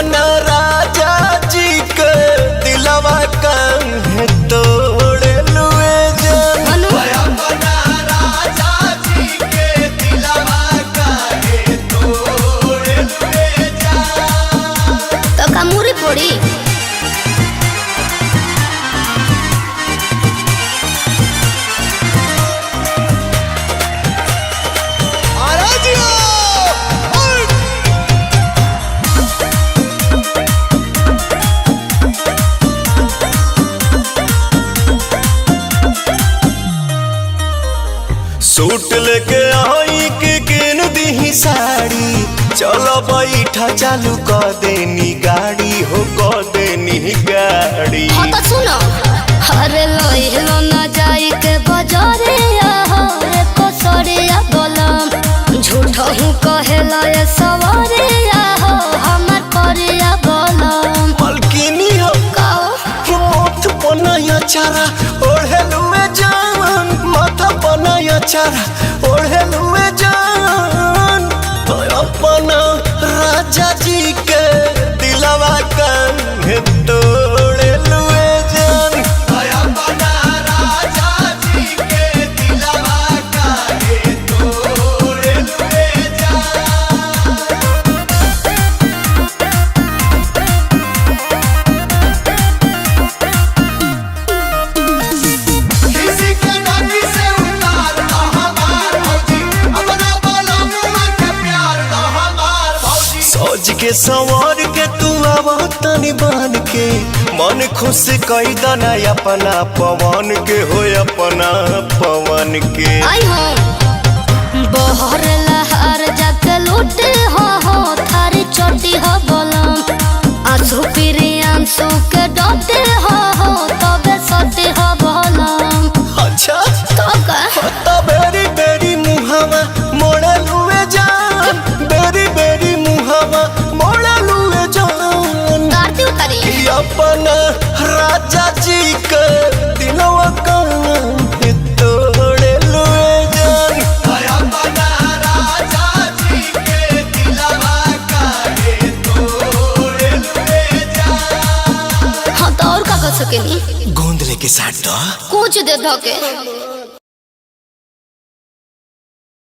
अपना राजा जी के दिलवा काहे तोड़े लुए जान। अपना राजा जी के दिलवा काहे तोड़े लुए जान। तो कामूरी पड़ी सूट लेके आई के किन दी साड़ी, चलो बैठा चालू कर देनी गाड़ी हो, कर देनी गाड़ी। हाँ तो सुनो, अरे लोहिलो ना जाई के बजारे हो रे कोसरिया बोलम, झूठो हूँ कहेला ये सवारे हो हमर परिया बोलम। मलकिनी हो काओ मोथ पनाया चारा ओढ़े लुए जान, माथा पनाया चारा ओढ़े लुए जान। तो अपना राजा जी के दिलवा काहे तोड़े लुए जान। अपना राजा जी के दिलवा काहे तोड़े लुए जान। किसी के नाती से उतार तो हमार भौजी, अपना बोलो मुँह के प्यार तो हमार भौजी। सोच के संवर के तू आवा तनी बान के, मन खुश कई दना अपना पवन के हो, अपना पवन के। आई हो बहर लहर जाके लूटे हो थारी चोटी हो बोलम, आंसू पीरी आंसू के डोटे हो तबे सटे हो बोलम। अच्छा तो का तो बेरी बेरी मुहावा मोड़े लुए जान, बेरी बेरी मुहावा मोड़े लुए जान। गाड़ी उतारी कि अपना राजा जी के दिलवा काहे तोड़े लुए जान। अपना राजा जी के दिलवा काहे तोड़े लुए जान। हाँ तो और का कर सकेनी, गोंद लेके साथ दो कुछ दे धोके।